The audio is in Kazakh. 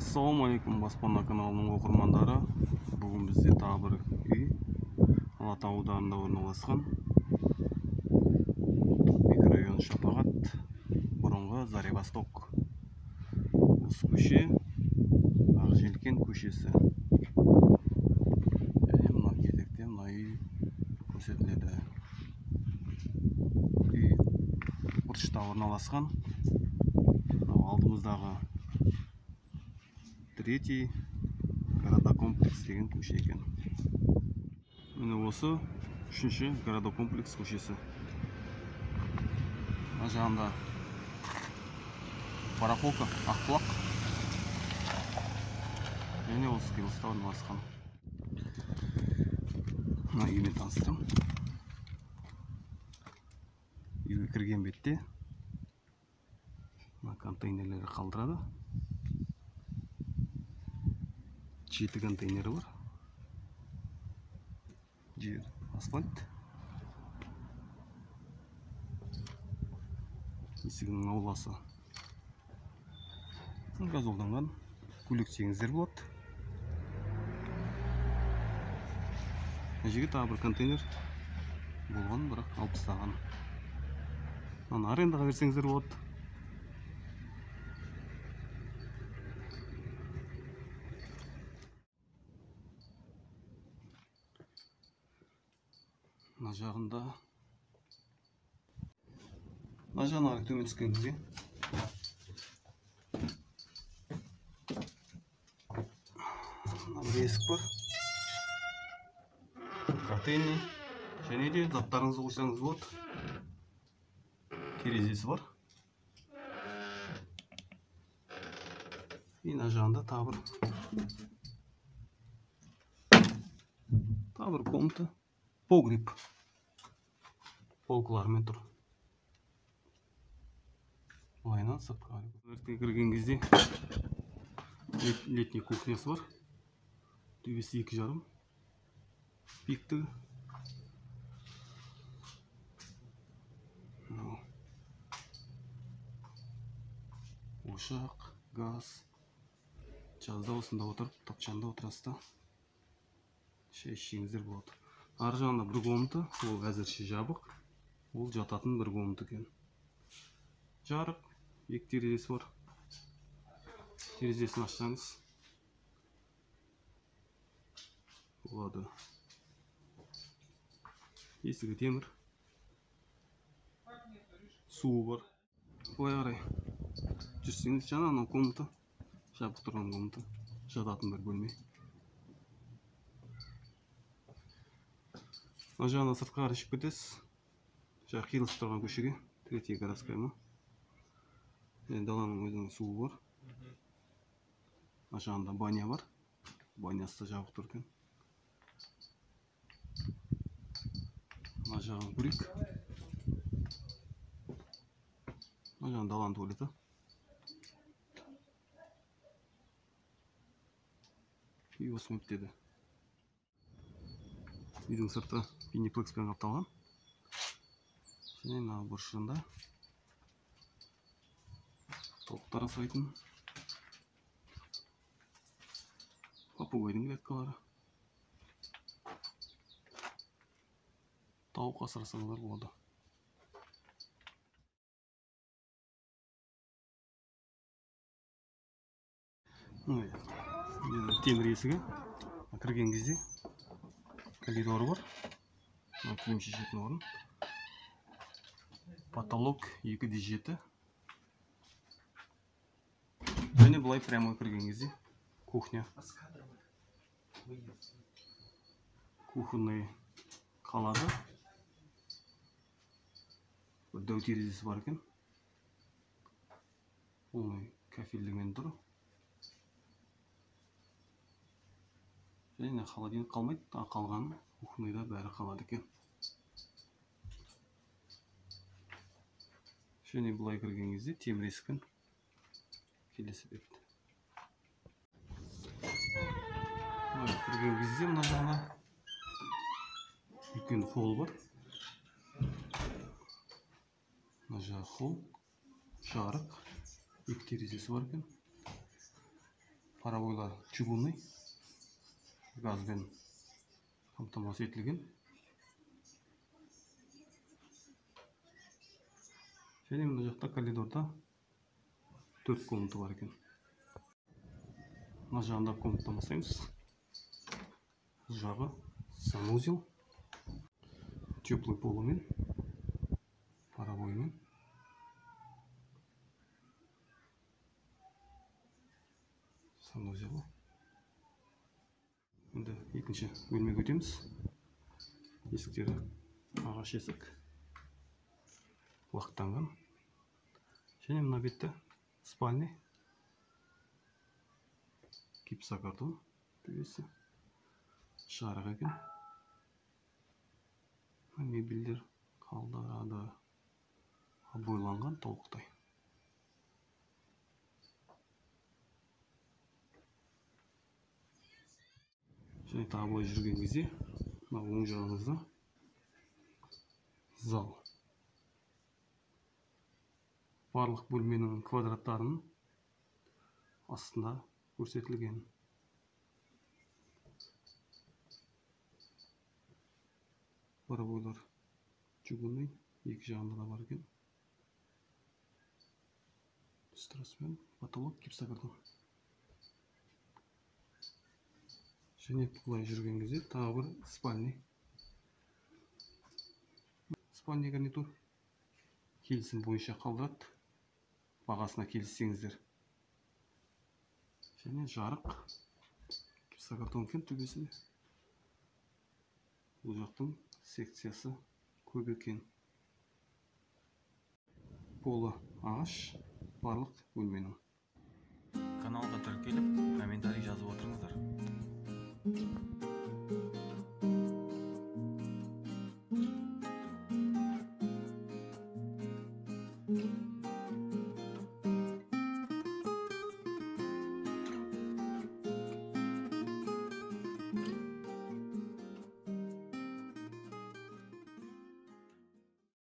Ассалаумалейкум, баспана каналының оқырмандары. Бүгін бізде тағы бір үй Алатау ауданында орналасқан. Микрорайон Шапағат, бұрынғы Заревосток. Осы көше Ақжелкен көшесі. Және мына кетекте мына үй көрсетіледі. Үй бұрышта орналасқан. Алдымыздағы третий городокомплекс деген көше екен. Міне осы үшінші городокомплекс көшесі. Мына жағында барахолка, ақбұлақ. Және осы қиылыста орналасқан. Мына үймен таныстырам. Үйге кірген бетте мына контейнерлері қалдырады. 7 контейнері бар. Жер асфальт. Есігінің ауласы газолданған. Көлік теңіздер болады. Жерге тағы бір контейнер болған, бірақ алып тастаған. Аны арендаға берсеңіздер болады. Мына жағында төмен түскен кезде мына бір есік бар. Контейнер және де заттарыңызды қойсаңыз болады. Терезесі бар. Мына жағында тағы бір комната. Погреб. Полкалармен тұр. Лайнан сыртқа. Кірген кезде летний кухнясы бар. Төбесі 2,5. Биіктігі. Ошақ, газ. Жазда осында отырып, тапчанда отырасызда. Шай ішсеңіздер болады. Ар жағында бір комната, ол әзірше жабық. Ол жататын бір комната екен. Жарық, екі терезесі бар. Терезесін ашсаңыз болады. Есігі темір. Суы бар. Былай қарай жүрсеңіз, жаңа анау комната, жабық тұрған комната, жататын бір бөлме. Мына жағына сыртқа қарай шығып кетесіз. Жаңа қиылысып тұрған көшеге, третий городская ма. Даланың өзінің суы бар. Мына жағында баня бар. Банясы жабық тұр екен. Мына жағын көрейік. Мына жағын даланың туалеті. Үй осы мүттеді. Үйдің сырты пениплекспен қапталған. Және мына бұрышында тауықтар асырайтын попугайдың клеткалары. Тауық асырасаңыздар болады. Темір есігі. Кірген кезде коридоры бар. Киім шешетін орын. Потолок 2,7. Және бұлай прямо кірген кезде кухня. Кухонный қалады. Бір дәу терезесі бар екен. Полный кафельдігімен тұр. Және холодильник қалмайды, қалған кухняда бәрі қалады екен. Және бұлай кірген кезде темір есікпен келесі бет. Кірген кезде мына жағына үлкен холл бар. Мына жағы холл, жарық, екі терезесі бар екен. парабойлар чугунный, газбен қамтамасыз етілген. Және мына жақта коридорда 4 комната бар екен. Мына жағында комнатаны бастаймыз. Жағы санузел, теплый полымен, парабоймен. Санузел. Енді екінші бөлмеге өтеміз. Есіктері ағаш есік, лақтанған. Және мына бетте спальня, гипсокартон төбесі, жарық екен. Мебельдер қалдырады, бойланған толықтай. Және тағы былай жүрген кезде, мына оң жағыңызда зал. Барлық бөлменің квадраттарының астында көрсетілген. Парабойлар чугунный, екі жағында да бар екен. Страсмен, потолок, гипсокартон. Және бұлай жүрген кезде тағы бір спальня. Спальня гарнитур келісім бойынша қалдырады. Бағасына келіссеңіздер. Және жарық, гипсокартон екен төбесінде. Бұл жақтың секциясы көп екен. Полы ағаш, барлық бөлменің. Каналға тіркеліп, комментарий жазып отырыңыздар.